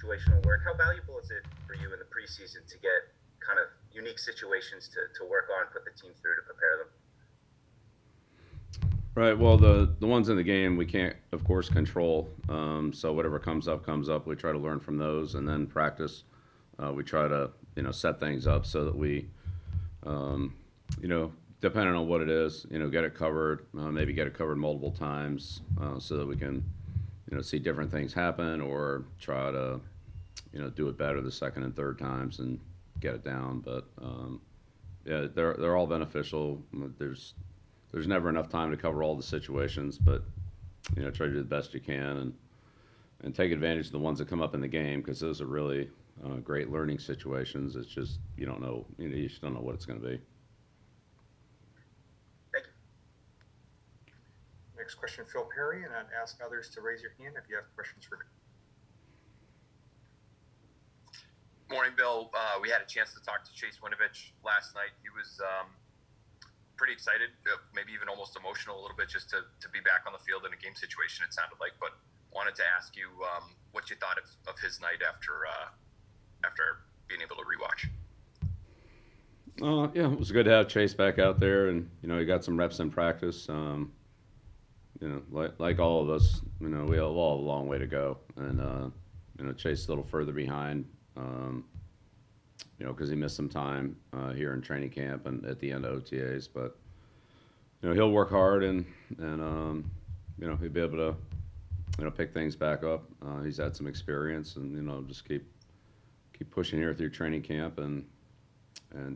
situational work. How valuable is it for you in the preseason to get kind of unique situations to work on, put the team through to prepare them? Right. Well, the ones in the game we can't, of course, control. So whatever comes up, comes up. We try to learn from those, and then practice. We try to set things up so that we, um, depending on what it is, get it covered. Maybe get it covered multiple times so that we can see different things happen, or try to do it better the second and third times and get it down. But yeah, they're all beneficial. There's never enough time to cover all the situations, but try to do the best you can and take advantage of the ones that come up in the game, because those are really great learning situations. It's just you don't know, you just don't know what it's going to be. Thank you. Next question, Phil Perry, and I'd ask others to raise your hand if you have questions for him. Morning, Bill. We had a chance to talk to Chase Winovich last night. He was pretty excited, maybe even almost emotional a little bit, just to be back on the field in a game situation, it sounded like. But wanted to ask you what you thought of his night after being able to rewatch. Yeah, it was good to have Chase back out there, and he got some reps in practice. Like all of us, we all have a long way to go, and Chase is a little further behind. Because he missed some time here in training camp and at the end of OTAs. But he'll work hard, and he'll be able to pick things back up. He's had some experience, and just keep pushing here through training camp and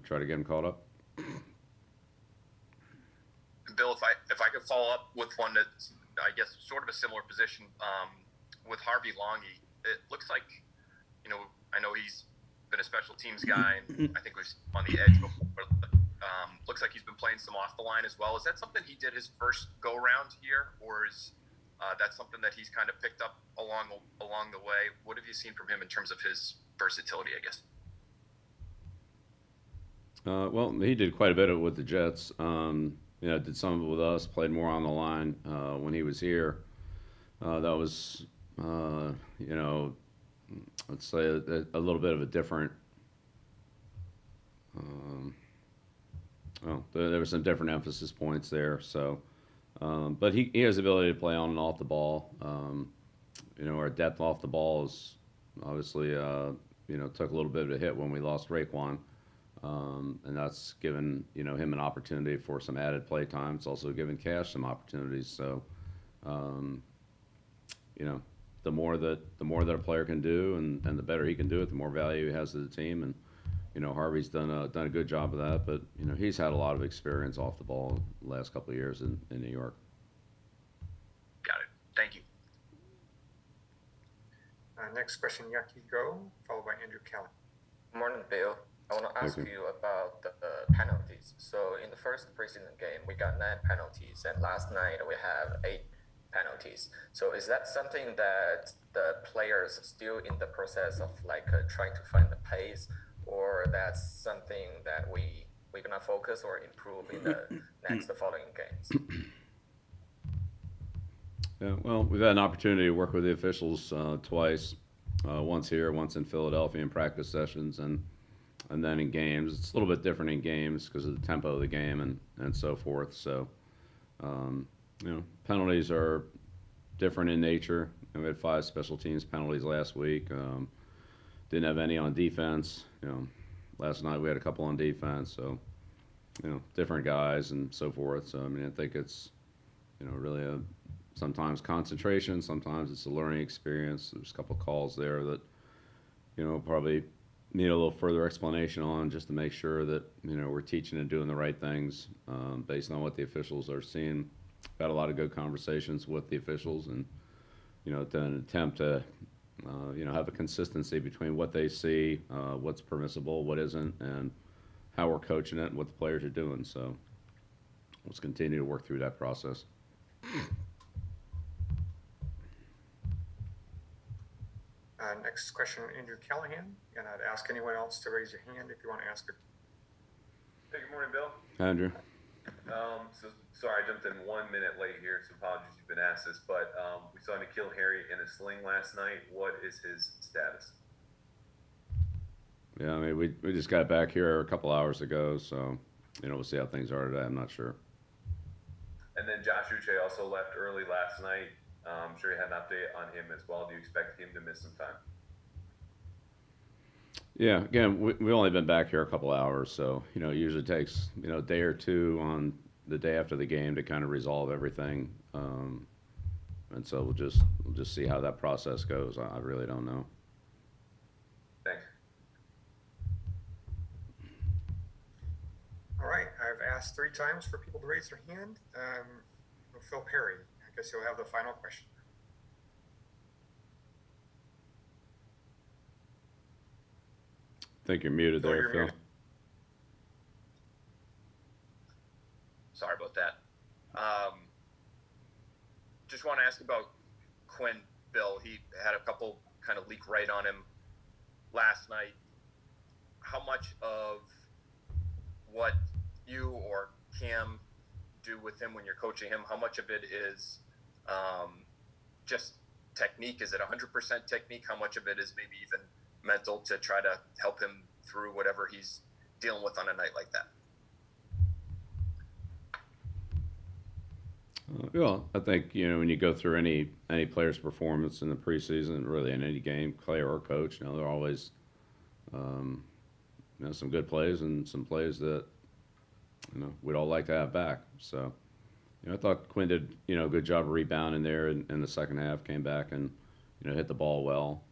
try to get him caught up. Bill, if I could follow up with one that's, I guess, sort of a similar position with Harvey Longy. It looks like, I know he's been a special teams guy, and I think we've on the edge before. But, looks like he's been playing some off the line as well. Is that something he did his first go round here, or is that something that he's kind of picked up along the way? What have you seen from him in terms of his versatility, I guess? Well, he did quite a bit of it with the Jets. Did some of it with us. Played more on the line when he was here. That was, let's say a little bit of a different. There were some different emphasis points there. So, but he has the ability to play on and off the ball. Our depth off the ball is obviously took a little bit of a hit when we lost Raekwon. And that's given him an opportunity for some added play time. It's also given Cash some opportunities. So, the more that a player can do, and the better he can do it, the more value he has to the team. And Harvey's done a good job of that. But he's had a lot of experience off the ball the last couple of years in New York. Got it. Thank you. Next question, Yaki Go, followed by Andrew Kelly. Morning, Bill. I want to ask you about the penalties. So in the first preseason game, we got 9 penalties, and last night we have 8 penalties. So is that something that the players are still in the process of trying to find the pace, or that's something that we're gonna focus or improve in the next following games? Yeah, well, we've had an opportunity to work with the officials twice, once here, once in Philadelphia in practice sessions, and then in games. It's a little bit different in games because of the tempo of the game and so forth. So, penalties are different in nature. We had 5 special teams penalties last week. Didn't have any on defense. Last night we had a couple on defense. So, different guys and so forth. So, I think it's, really sometimes concentration, sometimes it's a learning experience. There's a couple calls there that, probably need a little further explanation on, just to make sure that we're teaching and doing the right things based on what the officials are seeing. Had a lot of good conversations with the officials, and to an attempt to have a consistency between what they see, what's permissible, what isn't, and how we're coaching it and what the players are doing. So let's continue to work through that process. Next question, Andrew Callahan, and I'd ask anyone else to raise your hand if you want to ask a. Hey, good morning, Bill. Andrew. So sorry, I jumped in 1 minute late here, so apologies you've been asked this, but we saw N'Keal Harry in a sling last night. What is his status? Yeah, I mean, we just got back here a couple hours ago, so, we'll see how things are today. I'm not sure. And then Josh Uche also left early last night. I'm sure you had an update on him as well. Do you expect him to miss some time? Yeah, again, we only been back here a couple hours, so, it usually takes, a day or two on the day after the game to kind of resolve everything. And so we'll just see how that process goes. I really don't know. Thanks. All right, I've asked 3 times for people to raise their hand. Phil Perry, I guess you'll have the final question. I think you're muted Phil, there, you're Phil. muted. Sorry about that. Just want to ask about Quinn, Bill. He had a couple kind of leak right on him last night. How much of what you or Cam do with him when you're coaching him, how much of it is just technique? Is it 100% technique? How much of it is maybe even mental to try to help him through whatever he's dealing with on a night like that? Well, I think, when you go through any player's performance in the preseason, really in any game, player or coach, there are always, some good plays and some plays that, we'd all like to have back. So, I thought Quinn did, a good job of rebounding there in the second half, came back and, hit the ball well.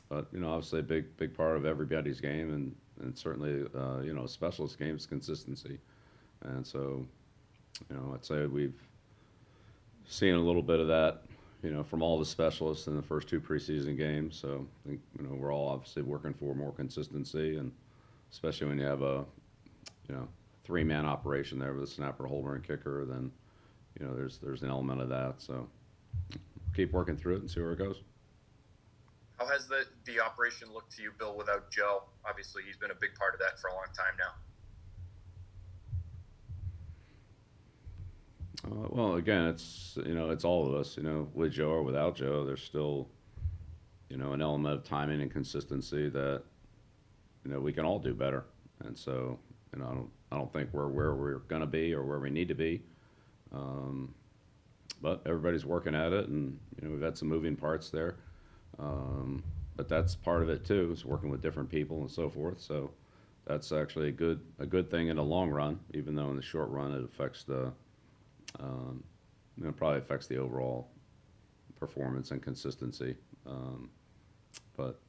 But, obviously a big part of everybody's game and certainly, a specialist game is consistency. And so, I'd say we've seen a little bit of that, from all the specialists in the first 2 preseason games. So I think, we're all obviously working for more consistency, and especially when you have a, 3-man operation there with a snapper, holder, and kicker, then, there's an element of that. So keep working through it and see where it goes. How has the operation looked to you, Bill, without Joe? Obviously, he's been a big part of that for a long time now. Well, again, it's all of us. With Joe or without Joe, there's still an element of timing and consistency that we can all do better. And so I don't think we're where we're gonna be or where we need to be. But everybody's working at it, and we've had some moving parts there. But that's part of it too, is working with different people and so forth. So that's actually a good thing in the long run, even though in the short run it affects the probably affects the overall performance and consistency. But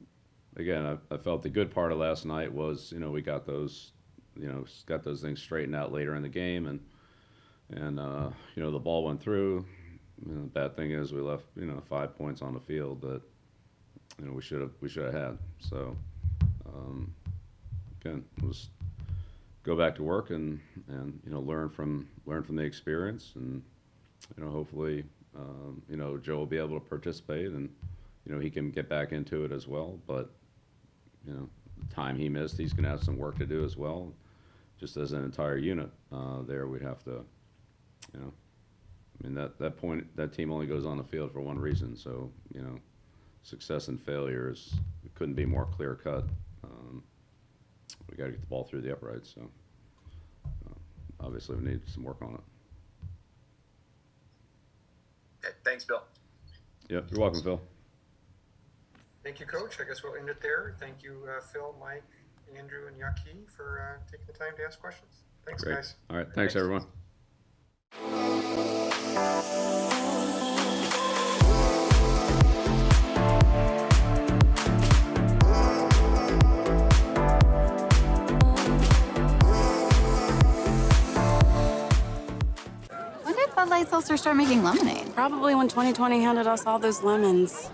again, I felt the good part of last night was, we got those things straightened out later in the game, and the ball went through. The bad thing is we left 5 points on the field that we should have had. So again, just go back to work and learn from the experience, and hopefully Joe will be able to participate, and he can get back into it as well. But the time he missed, he's going to have some work to do as well. Just as an entire unit, there we'd have to, that point, that team only goes on the field for one reason. So success and failures, it couldn't be more clear cut. We got to get the ball through the uprights. So obviously we need some work on it. Okay, thanks, Bill. Yep, you're welcome, Phil. Thank you, Coach. I guess we'll end it there. Thank you, Phil, Mike, Andrew, and Yaki for taking the time to ask questions. Thanks, Great. guys. All right, thanks everyone. When did Bud Light Seltzer start making lemonade? Probably when 2020 handed us all those lemons.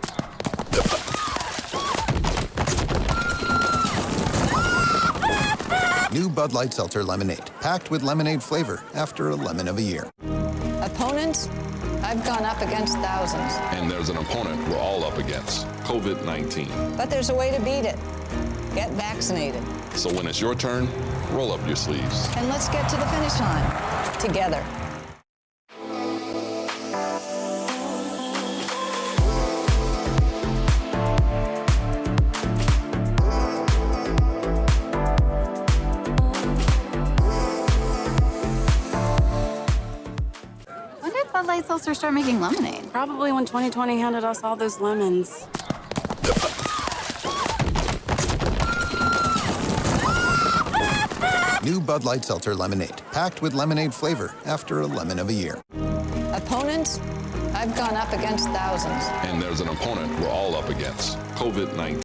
New Bud Light Seltzer Lemonade, packed with lemonade flavor after a lemon of a year. Opponent, I've gone up against thousands. And there's an opponent we're all up against, COVID-19. But there's a way to beat it. Get vaccinated. So when it's your turn, roll up your sleeves. And let's get to the finish line together. When did Bud Light Seltzer start making lemonade? Probably when 2020 handed us all those lemons. New Bud Light Seltzer Lemonade, packed with lemonade flavor after a lemon of a year. Opponents, I've gone up against thousands. And there's an opponent we're all up against, COVID-19.